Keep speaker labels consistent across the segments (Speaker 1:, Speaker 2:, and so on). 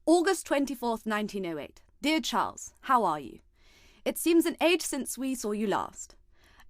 Speaker 1: August 24th, 1908. Dear Charles, how are you? It seems an age since we saw you last.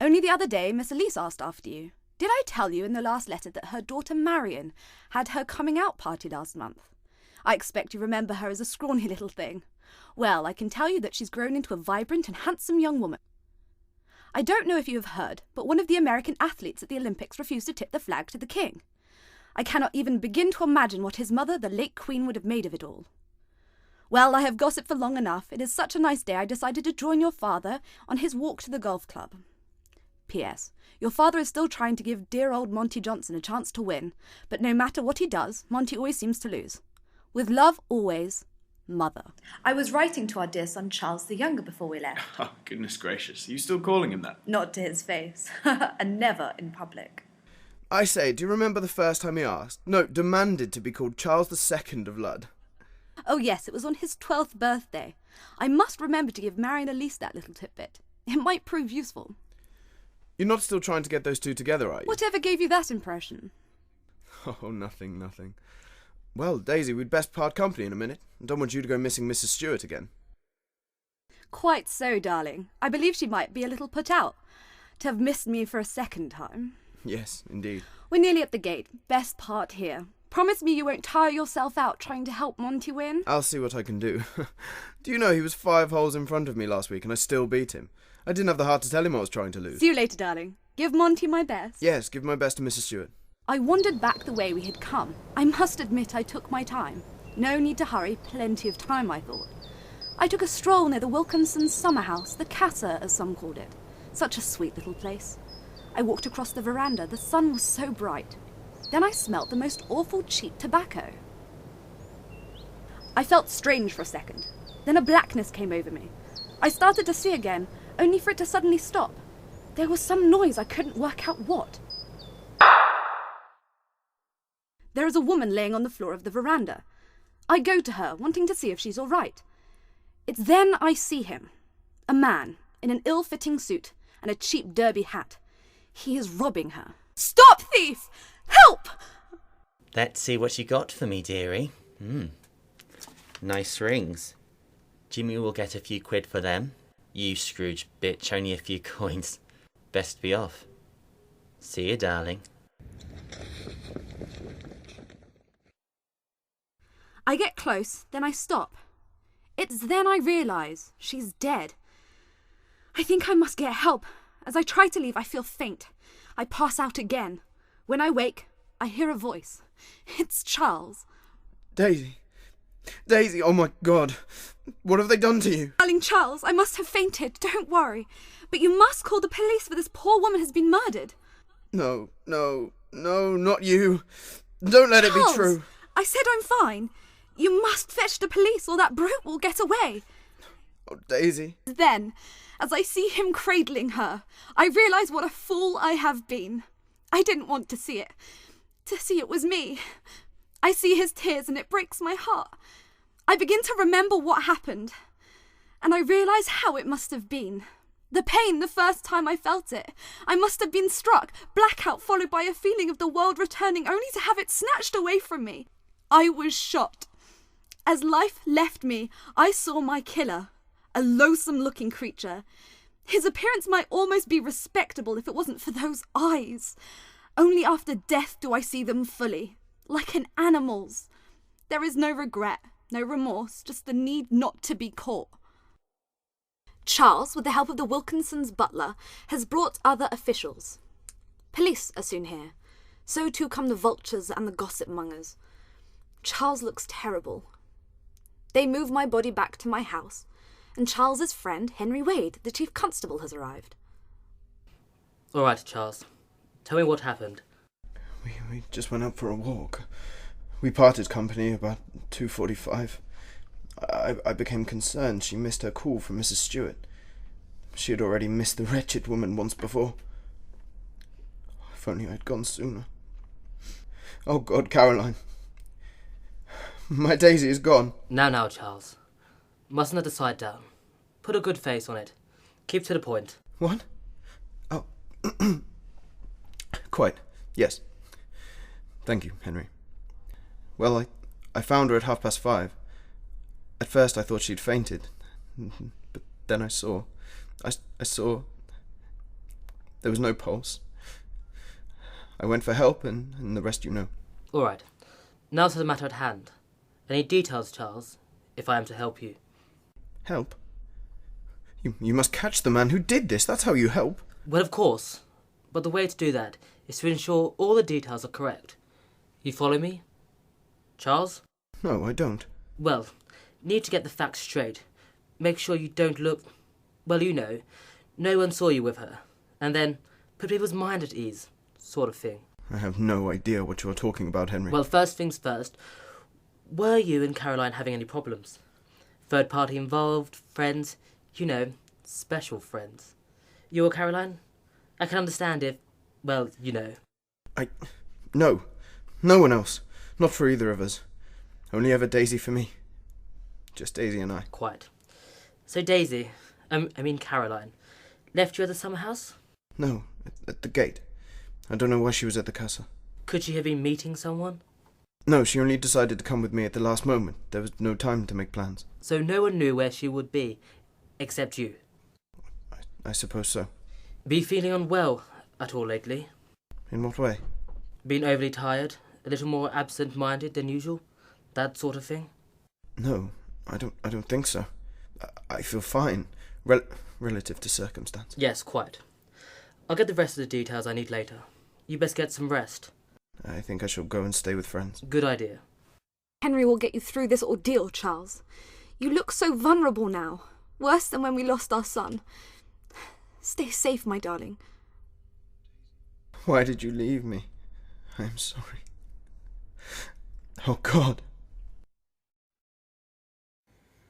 Speaker 1: Only the other day, Miss Eeles asked after you. Did I tell you in the last letter that her daughter Marion had her coming out party last month? I expect you remember her as a scrawny little thing. Well, I can tell you that she's grown into a vibrant and handsome young woman. I don't know if you have heard, but one of the American athletes at the Olympics refused to tip the flag to the king. I cannot even begin to imagine what his mother, the late Queen, would have made of it all. Well, I have gossiped for long enough. It is such a nice day I decided to join your father on his walk to the golf club. P.S. Your father is still trying to give dear old Monty Johnson a chance to win, but no matter what he does, Monty always seems to lose. With love, always, Mother. I was writing to our dear son Charles the Younger before we left.
Speaker 2: Oh, goodness gracious. Are you still calling him that?
Speaker 1: Not to his face, and never in public.
Speaker 3: I say, do you remember the first time he asked? No, demanded to be called Charles II of Lud.
Speaker 1: Oh yes, it was on his 12th birthday. I must remember to give Marion Eeles that little tidbit. It might prove useful.
Speaker 3: You're not still trying to get those two together, are you?
Speaker 1: Whatever gave you that impression?
Speaker 3: Oh, nothing. Well, Daisy, we'd best part company in a minute. I don't want you to go missing Mrs. Stewart again.
Speaker 1: Quite so, darling. I believe she might be a little put out to have missed me for a second time.
Speaker 3: Yes, indeed.
Speaker 1: We're nearly at the gate. Best part here. Promise me you won't tire yourself out trying to help Monty win?
Speaker 3: I'll see what I can do. Do you know he was 5 holes in front of me last week and I still beat him? I didn't have the heart to tell him I was trying to lose.
Speaker 1: See you later, darling. Give Monty my best.
Speaker 3: Yes, give my best to Mrs. Stewart.
Speaker 1: I wandered back the way we had come. I must admit I took my time. No need to hurry, plenty of time, I thought. I took a stroll near the Wilkinsons' summer house, the Casa, as some called it. Such a sweet little place. I walked across the veranda. The sun was so bright. Then I smelt the most awful cheap tobacco. I felt strange for a second. Then a blackness came over me. I started to see again, only for it to suddenly stop. There was some noise, I couldn't work out what. There is a woman laying on the floor of the veranda. I go to her, wanting to see if she's all right. It's then I see him. A man, in an ill-fitting suit and a cheap derby hat. He is robbing her. Stop, thief! Help!
Speaker 4: Let's see what you got for me, dearie. Nice rings. Jimmy will get a few quid for them. You Scrooge bitch, only a few coins. Best be off. See you, darling.
Speaker 1: I get close, then I stop. It's then I realise she's dead. I think I must get help. As I try to leave, I feel faint. I pass out again. When I wake, I hear a voice. It's Charles.
Speaker 3: Daisy, oh my God. What have they done to you?
Speaker 1: Darling Charles, I must have fainted. Don't worry. But you must call the police, for this poor woman has been murdered.
Speaker 3: No, not you. Don't let it be true.
Speaker 1: I said I'm fine. You must fetch the police or that brute will get away.
Speaker 3: Oh, Daisy.
Speaker 1: Then, as I see him cradling her, I realise what a fool I have been. I didn't want to see it. To see it was me. I see his tears and it breaks my heart. I begin to remember what happened. And I realise how it must have been. The pain the first time I felt it. I must have been struck, blackout followed by a feeling of the world returning only to have it snatched away from me. I was shot. As life left me, I saw my killer, a loathsome-looking creature. His appearance might almost be respectable if it wasn't for those eyes. Only after death do I see them fully, like an animal's. There is no regret, no remorse, just the need not to be caught. Charles, with the help of the Wilkinsons' butler, has brought other officials. Police are soon here. So too come the vultures and the gossip-mongers. Charles looks terrible. They move my body back to my house, and Charles's friend, Henry Wade, the chief constable, has arrived.
Speaker 5: All right, Charles. Tell me what happened.
Speaker 3: We just went out for a walk. We parted company about 2:45. I became concerned she missed her call from Mrs. Stewart. She had already missed the wretched woman once before. If only I'd gone sooner. Oh God, Caroline. My Daisy is gone.
Speaker 5: Now, Charles. Mustn't let the side down. Put a good face on it. Keep to the point.
Speaker 3: What? Oh. Quite. Yes. Thank you, Henry. Well, I found her at 5:30. At first I thought she'd fainted, but then I saw... There was no pulse. I went for help, and the rest you know.
Speaker 5: All right. Now to the matter at hand. Any details, Charles, if I am to help you?
Speaker 3: Help? You must catch the man who did this. That's how you help.
Speaker 5: Well, of course. But the way to do that is to ensure all the details are correct. You follow me? Charles?
Speaker 3: No, I don't.
Speaker 5: Well, need to get the facts straight. Make sure you don't look... Well, you know, no one saw you with her. And then put people's mind at ease, sort of thing.
Speaker 3: I have no idea what you're talking about, Henry.
Speaker 5: Well, first things first. Were you and Caroline having any problems? Third party involved, friends, you know, special friends. You or Caroline? I can understand if, well, you know.
Speaker 3: No. No one else. Not for either of us. Only ever Daisy for me. Just Daisy and I.
Speaker 5: Quite. So Daisy, I mean Caroline, left you at the summer house?
Speaker 3: No, at the gate. I don't know why she was at the casa.
Speaker 5: Could she have been meeting someone?
Speaker 3: No, she only decided to come with me at the last moment. There was no time to make plans.
Speaker 5: So no one knew where she would be, except you?
Speaker 3: I suppose so.
Speaker 5: Be feeling unwell at all lately?
Speaker 3: In what way?
Speaker 5: Been overly tired? A little more absent-minded than usual? That sort of thing?
Speaker 3: No, I don't think so. I feel fine, relative to circumstance.
Speaker 5: Yes, quite. I'll get the rest of the details I need later. You best get some rest.
Speaker 3: I think I shall go and stay with friends.
Speaker 5: Good idea.
Speaker 1: Henry will get you through this ordeal, Charles. You look so vulnerable now. Worse than when we lost our son. Stay safe, my darling.
Speaker 3: Why did you leave me? I am sorry. Oh, God.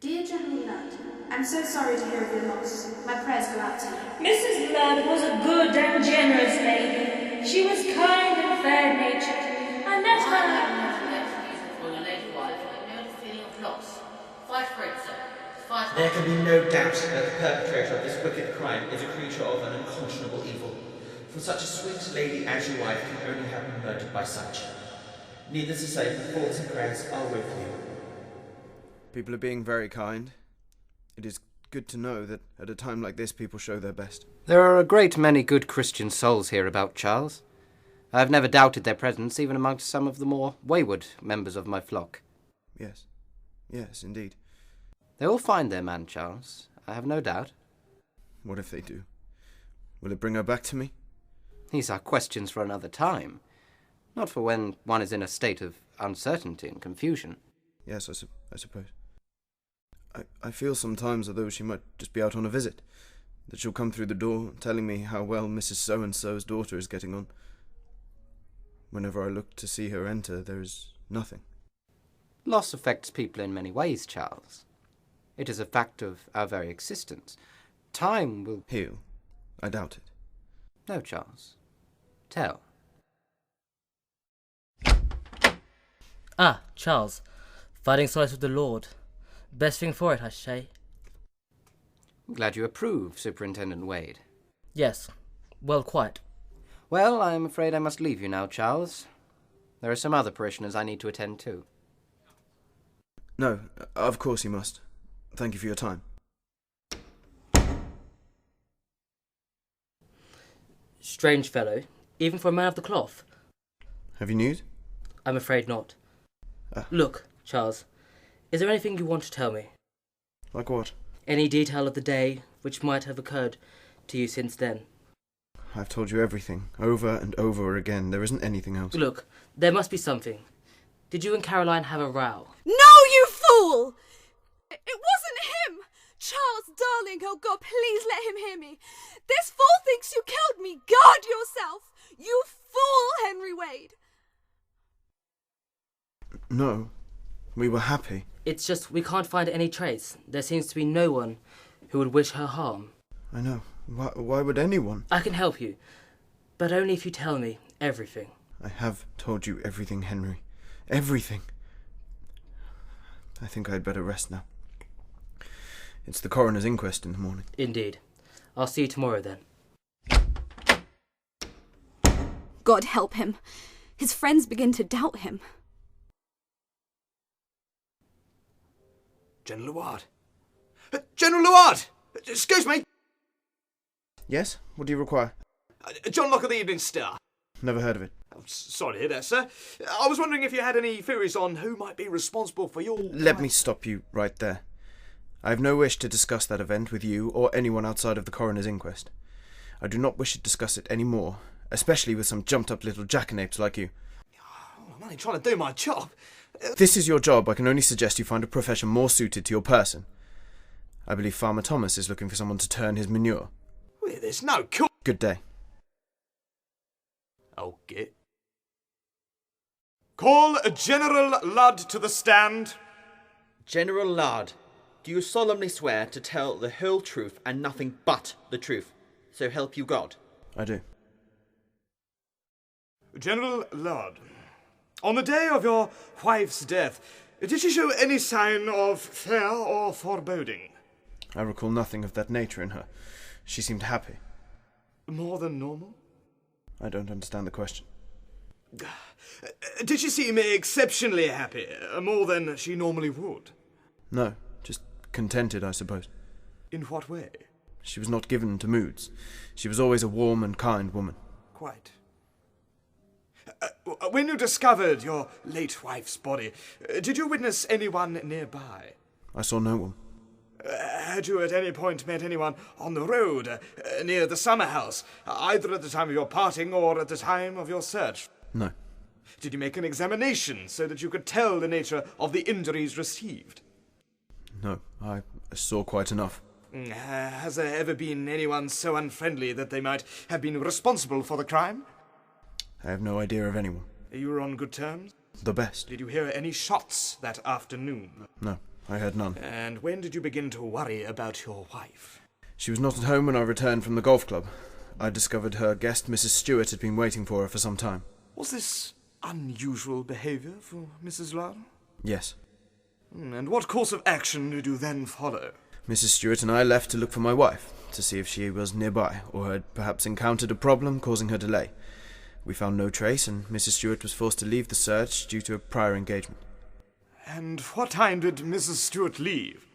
Speaker 6: Dear General Luard, I'm so sorry to hear of your loss. My prayers go out to you.
Speaker 7: Mrs. Luard was a good and generous lady. She was kind and fair-natured. I met her...
Speaker 8: There can be no doubt that the perpetrator of this wicked crime is a creature of an unconscionable evil. For such a sweet lady as your wife can only have been murdered by such. Needless to say, thoughts and prayers are with you.
Speaker 3: People are being very kind. It is good to know that at a time like this people show their best.
Speaker 9: There are a great many good Christian souls hereabout, Charles. I have never doubted their presence even amongst some of the more wayward members of my flock.
Speaker 3: Yes. Yes, indeed.
Speaker 9: They will find their man, Charles. I have no doubt.
Speaker 3: What if they do? Will it bring her back to me?
Speaker 9: These are questions for another time. Not for when one is in a state of uncertainty and confusion.
Speaker 3: Yes, I suppose. I feel sometimes as though she might just be out on a visit. That she'll come through the door telling me how well Mrs. So-and-so's daughter is getting on. Whenever I look to see her enter, there is nothing.
Speaker 9: Loss affects people in many ways, Charles. It is a fact of our very existence. Time will...
Speaker 3: Heal. I doubt it.
Speaker 9: No, Charles. Tell.
Speaker 5: Ah, Charles. Finding solace with the Lord. Best thing for it, I say.
Speaker 9: I'm glad you approve, Superintendent Wade.
Speaker 5: Yes. Well, quite.
Speaker 9: Well, I'm afraid I must leave you now, Charles. There are some other parishioners I need to attend to.
Speaker 3: No, of course you must. Thank you for your time.
Speaker 5: Strange fellow, even for a man of the cloth.
Speaker 3: Have you news?
Speaker 5: I'm afraid not. Look, Charles, is there anything you want to tell me?
Speaker 3: Like what?
Speaker 5: Any detail of the day which might have occurred to you since then?
Speaker 3: I've told you everything, over and over again. There isn't anything else.
Speaker 5: Look, there must be something. Did you and Caroline have a row?
Speaker 1: No, you fool! It wasn't him! Charles, darling, oh God, please let him hear me. This fool thinks you killed me. Guard yourself! You fool, Henry Wade!
Speaker 3: No, we were happy.
Speaker 5: It's just we can't find any trace. There seems to be no one who would wish her harm.
Speaker 3: I know. Why would anyone?
Speaker 5: I can help you, but only if you tell me everything.
Speaker 3: I have told you everything, Henry. Everything. I think I'd better rest now. It's the coroner's inquest in the morning.
Speaker 5: Indeed. I'll see you tomorrow then.
Speaker 1: God help him. His friends begin to doubt him.
Speaker 10: General Luard. General Luard! Excuse me!
Speaker 3: Yes? What do you require?
Speaker 10: John Locke of the Evening Star.
Speaker 3: Never heard of it.
Speaker 10: I'm sorry to hear that, sir. I was wondering if you had any theories on who might be responsible for your...
Speaker 3: Let me stop you right there. I have no wish to discuss that event with you or anyone outside of the coroner's inquest. I do not wish to discuss it any more, especially with some jumped-up little jackanapes like you.
Speaker 10: I'm only trying to do my job.
Speaker 3: This is your job. I can only suggest you find a profession more suited to your person. I believe Farmer Thomas is looking for someone to turn his manure.
Speaker 10: Well, there's no call.
Speaker 3: Good day.
Speaker 10: Okay. Call General Ludd to the stand.
Speaker 8: General Ludd, do you solemnly swear to tell the whole truth and nothing but the truth? So help you God.
Speaker 3: I do.
Speaker 10: General Ludd, on the day of your wife's death, did she show any sign of fear or foreboding?
Speaker 3: I recall nothing of that nature in her. She seemed happy.
Speaker 10: More than normal?
Speaker 3: I don't understand the question.
Speaker 10: Did she seem exceptionally happy, more than she normally would?
Speaker 3: No, just contented, I suppose.
Speaker 10: In what way?
Speaker 3: She was not given to moods. She was always a warm and kind woman.
Speaker 10: Quite. When you discovered your late wife's body, did you witness anyone nearby?
Speaker 3: I saw no one.
Speaker 10: Had you at any point met anyone on the road, near the summer house, either at the time of your parting or at the time of your search?
Speaker 3: No.
Speaker 10: Did you make an examination so that you could tell the nature of the injuries received?
Speaker 3: No, I saw quite enough.
Speaker 10: Has there ever been anyone so unfriendly that they might have been responsible for the crime?
Speaker 3: I have no idea of anyone.
Speaker 10: You were on good terms?
Speaker 3: The best.
Speaker 10: Did you hear any shots that afternoon?
Speaker 3: No, I heard none.
Speaker 10: And when did you begin to worry about your wife?
Speaker 3: She was not at home when I returned from the golf club. I discovered her guest, Mrs. Stewart, had been waiting for her for some time.
Speaker 10: Was this unusual behaviour for Mrs. Ludd?
Speaker 3: Yes.
Speaker 10: And what course of action did you then follow?
Speaker 3: Mrs. Stewart and I left to look for my wife, to see if she was nearby, or had perhaps encountered a problem causing her delay. We found no trace, and Mrs. Stewart was forced to leave the search due to a prior engagement.
Speaker 10: And what time did Mrs. Stewart leave?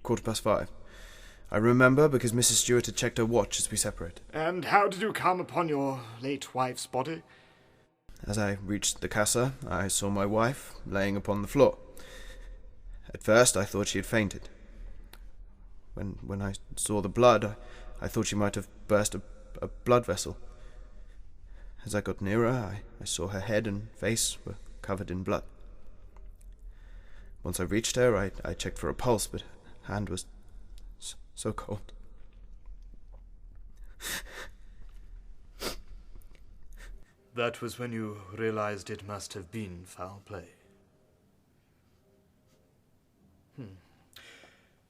Speaker 3: 5:15. I remember because Mrs. Stewart had checked her watch as we separated.
Speaker 10: And how did you come upon your late wife's body?
Speaker 3: As I reached the casa, I saw my wife laying upon the floor. At first I thought she had fainted. When I saw the blood, I thought she might have burst a blood vessel. As I got nearer, I saw her head and face were covered in blood. Once I reached her, I checked for a pulse, but her hand was so cold.
Speaker 10: That was when you realized it must have been foul play.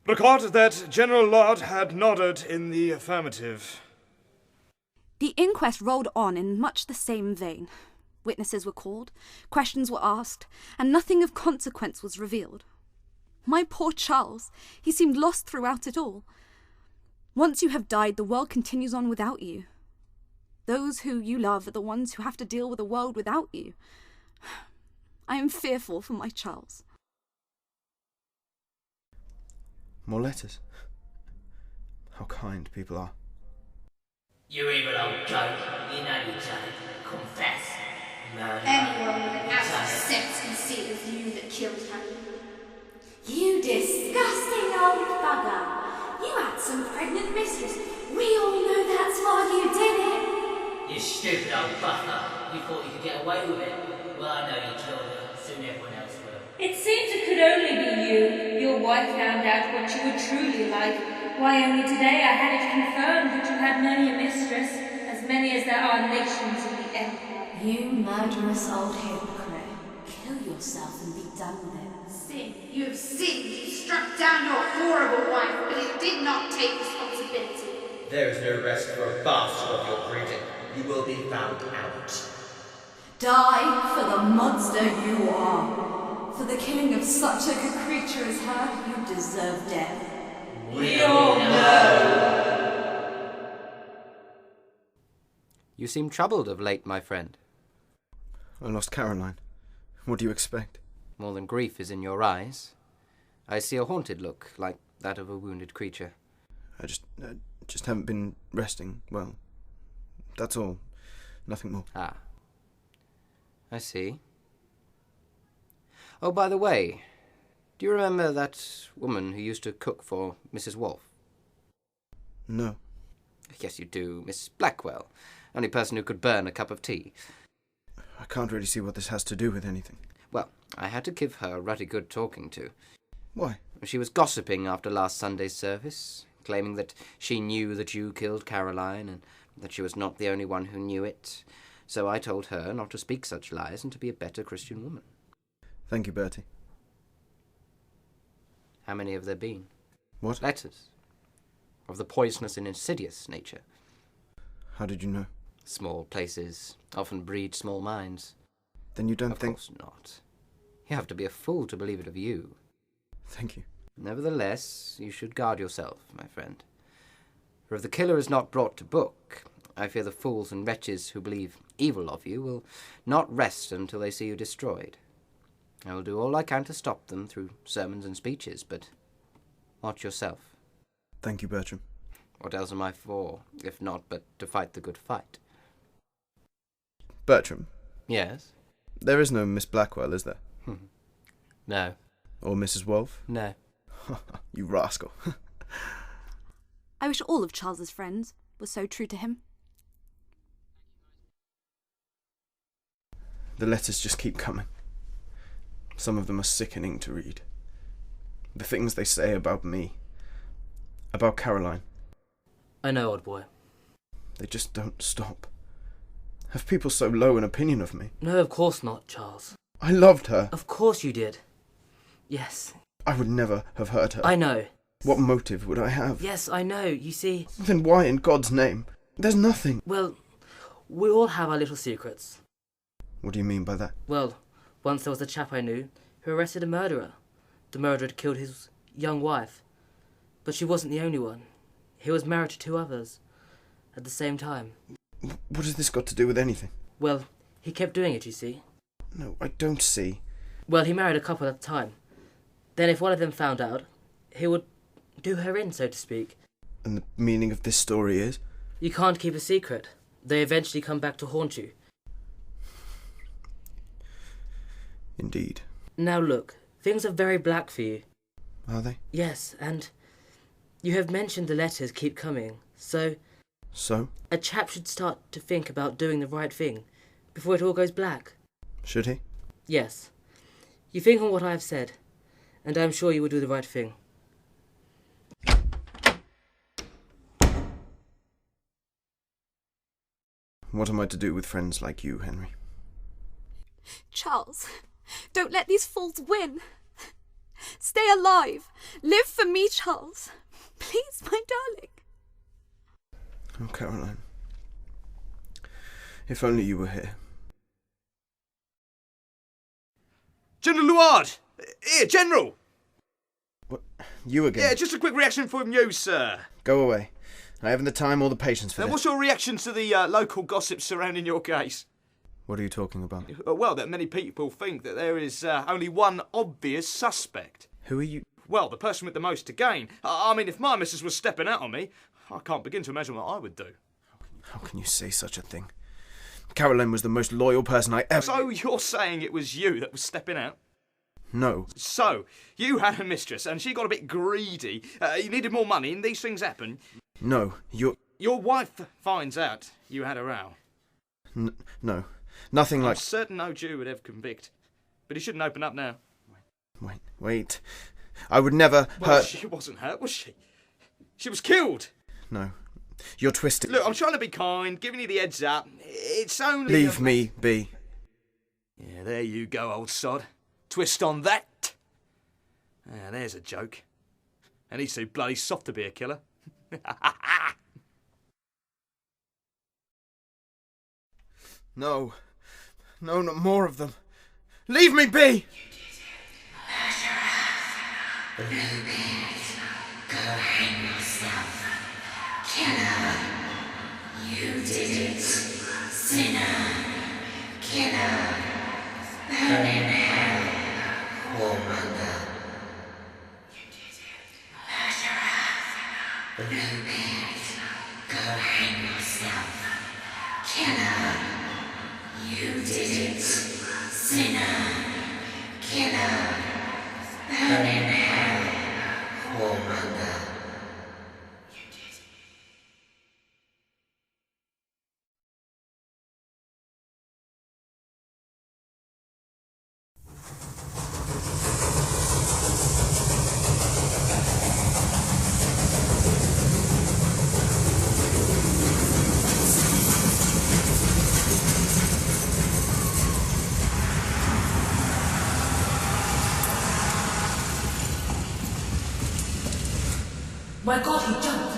Speaker 10: Record that General Luard had nodded in the affirmative.
Speaker 1: The inquest rolled on in much the same vein. Witnesses were called, questions were asked, and nothing of consequence was revealed. My poor Charles, he seemed lost throughout it all. Once you have died, the world continues on without you. Those who you love are the ones who have to deal with a world without you. I am fearful for my Charles.
Speaker 3: More letters. How kind people are.
Speaker 5: You evil old joke. You know you done it. Confess. Murder.
Speaker 6: Anyone with an ounce of sense can see it was you that killed her.
Speaker 7: You disgusting old bugger. You had some pregnant mistress. We all know that's why you did it.
Speaker 5: You stupid old buffer. You thought you could get away with it. Well, I know you killed her. Soon everyone else will.
Speaker 7: It seems it could only be you. Your wife found out what you were truly like. Why, only today I had it confirmed that you had many a mistress, as many as there are nations in the empire.
Speaker 11: You murderous old hypocrite. Kill yourself and be done with it.
Speaker 6: Sin. You have sinned. You struck down your horrible wife, but it did not take responsibility.
Speaker 8: There is no rest for a bastard of your breeding. You will be found out.
Speaker 11: Die for the monster you are. For the killing of such a good creature as her, you deserve death.
Speaker 5: We all know.
Speaker 9: You seem troubled of late, my friend.
Speaker 3: I lost Caroline. What do you expect?
Speaker 9: More than grief is in your eyes. I see a haunted look, like that of a wounded creature.
Speaker 3: I just haven't been resting well. That's all. Nothing more.
Speaker 9: Ah. I see. Oh, by the way, do you remember that woman who used to cook for Mrs. Wolfe?
Speaker 3: No.
Speaker 9: Yes, you do. Miss Blackwell. Only person who could burn a cup of tea.
Speaker 3: I can't really see what this has to do with anything.
Speaker 9: Well, I had to give her a ruddy good talking to.
Speaker 3: Why?
Speaker 9: She was gossiping after last Sunday's service, claiming that she knew that you killed Caroline, and that she was not the only one who knew it. So I told her not to speak such lies and to be a better Christian woman.
Speaker 3: Thank you, Bertie.
Speaker 9: How many have there been?
Speaker 3: What?
Speaker 9: Letters. Of the poisonous and insidious nature.
Speaker 3: How did you know?
Speaker 9: Small places often breed small minds.
Speaker 3: Then you don't think...
Speaker 9: Of course not. You have to be a fool to believe it of you.
Speaker 3: Thank you.
Speaker 9: Nevertheless, you should guard yourself, my friend. For if the killer is not brought to book, I fear the fools and wretches who believe evil of you will not rest until they see you destroyed. I will do all I can to stop them through sermons and speeches, but watch yourself.
Speaker 3: Thank you, Bertram.
Speaker 9: What else am I for, if not but to fight the good fight?
Speaker 3: Bertram?
Speaker 9: Yes?
Speaker 3: There is no Miss Blackwell, is there?
Speaker 9: No.
Speaker 3: Or Mrs. Wolfe?
Speaker 9: No.
Speaker 3: You rascal.
Speaker 1: I wish all of Charles's friends were so true to him.
Speaker 3: The letters just keep coming. Some of them are sickening to read. The things they say about me. About Caroline.
Speaker 5: I know, old boy.
Speaker 3: They just don't stop. Have people so low an opinion of me?
Speaker 5: No, of course not, Charles.
Speaker 3: I loved her.
Speaker 5: Of course you did. Yes.
Speaker 3: I would never have hurt her.
Speaker 5: I know.
Speaker 3: What motive would I have?
Speaker 5: Yes, I know. You see...
Speaker 3: Then why in God's name? There's nothing.
Speaker 5: Well, we all have our little secrets.
Speaker 3: What do you mean by that?
Speaker 5: Well, once there was a chap I knew who arrested a murderer. The murderer had killed his young wife. But she wasn't the only one. He was married to 2 others at the same time.
Speaker 3: What has this got to do with anything?
Speaker 5: Well, he kept doing it, you see.
Speaker 3: No, I don't see.
Speaker 5: Well, he married a couple at a time. Then if one of them found out, he would do her in, so to speak.
Speaker 3: And the meaning of this story is?
Speaker 5: You can't keep a secret. They eventually come back to haunt you.
Speaker 3: Indeed.
Speaker 5: Now look, things are very black for you.
Speaker 3: Are they?
Speaker 5: Yes, and you have mentioned the letters keep coming, so...
Speaker 3: So?
Speaker 5: A chap should start to think about doing the right thing before it all goes black.
Speaker 3: Should he?
Speaker 5: Yes. You think on what I have said, and I am sure you will do the right thing.
Speaker 3: What am I to do with friends like you, Henry?
Speaker 1: Charles, don't let these fools win. Stay alive. Live for me, Charles. Please, my darling.
Speaker 3: Oh, Caroline. If only you were here.
Speaker 10: General Luard! Here, General!
Speaker 3: What? You again?
Speaker 10: Yeah, just a quick reaction from you, sir.
Speaker 3: Go away. I haven't the time or the patience for
Speaker 10: Now,
Speaker 3: this.
Speaker 10: what's your reaction to the local gossip surrounding your case?
Speaker 3: What are you talking about?
Speaker 10: Well, that many people think that there is only one obvious suspect.
Speaker 3: Who are you?
Speaker 10: Well, the person with the most to gain. I mean, if my missus was stepping out on me, I can't begin to imagine what I would do.
Speaker 3: How can you say such a thing? Caroline was the most loyal person I ever...
Speaker 10: So you're saying it was you that was stepping out?
Speaker 3: No.
Speaker 10: So, you had a mistress and she got a bit greedy. You needed more money and these things happen.
Speaker 3: No,
Speaker 10: Your wife finds out you had a row.
Speaker 3: No. Nothing like...
Speaker 10: I'm certain no Jew would ever convict. But he shouldn't open up now.
Speaker 3: Wait. I would never
Speaker 10: Well,
Speaker 3: hurt...
Speaker 10: she wasn't hurt, was she? She was killed.
Speaker 3: No. You're twisted.
Speaker 10: Look, I'm trying to be kind, giving you the heads up. It's only...
Speaker 3: Leave me be.
Speaker 10: Yeah, there you go, old sod. Twist on that. Ah, there's a joke. And he's too bloody soft to be a killer.
Speaker 3: No, not more of them. Leave me be!
Speaker 12: Go hang yourself. Killer, you did it. Sinner, killer, burn in hell, whoremonger. Rupert, go hang yourself. Killer, you did it. Sinner, killer, burn in hell, whoremonger.
Speaker 11: My God, he jumped!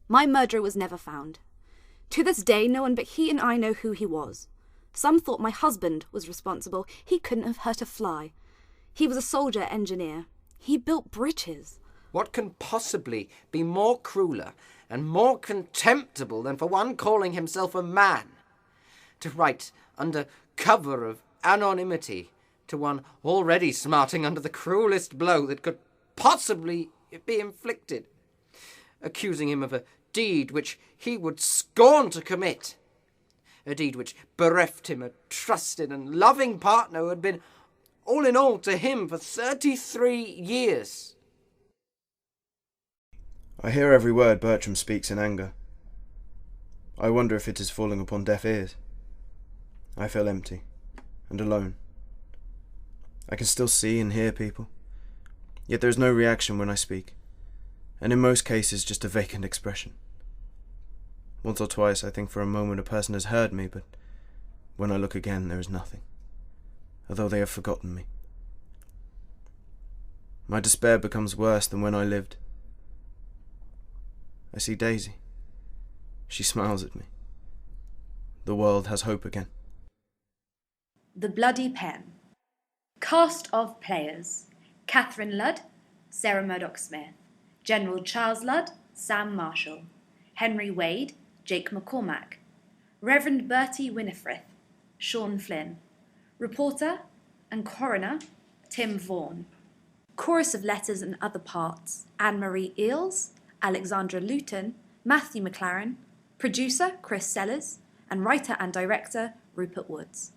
Speaker 1: My murderer was never found. To this day, no one but he and I know who he was. Some thought my husband was responsible. He couldn't have hurt a fly. He was a soldier engineer. He built bridges.
Speaker 9: What can possibly be more crueler and more contemptible than for one calling himself a man to write under cover of anonymity to one already smarting under the cruelest blow that could possibly be inflicted, accusing him of a deed which he would scorn to commit, a deed which bereft him a trusted and loving partner who had been all in all to him for 33 years.
Speaker 3: I hear every word Bertram speaks in anger. I wonder if it is falling upon deaf ears. I feel empty and alone. I can still see and hear people, yet there is no reaction when I speak, and in most cases just a vacant expression. Once or twice I think for a moment a person has heard me, but when I look again there is nothing, although they have forgotten me. My despair becomes worse than when I lived. I see Daisy. She smiles at me. The world has hope again.
Speaker 13: The Bloody Pen. Cast of players: Catherine Ludd, Sarah Murdoch-Smith; General Charles Ludd, Sam Marshall; Henry Wade, Jake McCormack; Reverend Bertie Winnifith, Sean Flynn; Reporter and Coroner, Tim Vaughan; Chorus of letters and other parts: Anne-Marie Eeles, Alexandra Lutton, Matthew McLaren; Producer Chris Sellers; and writer and director Rupert Woods.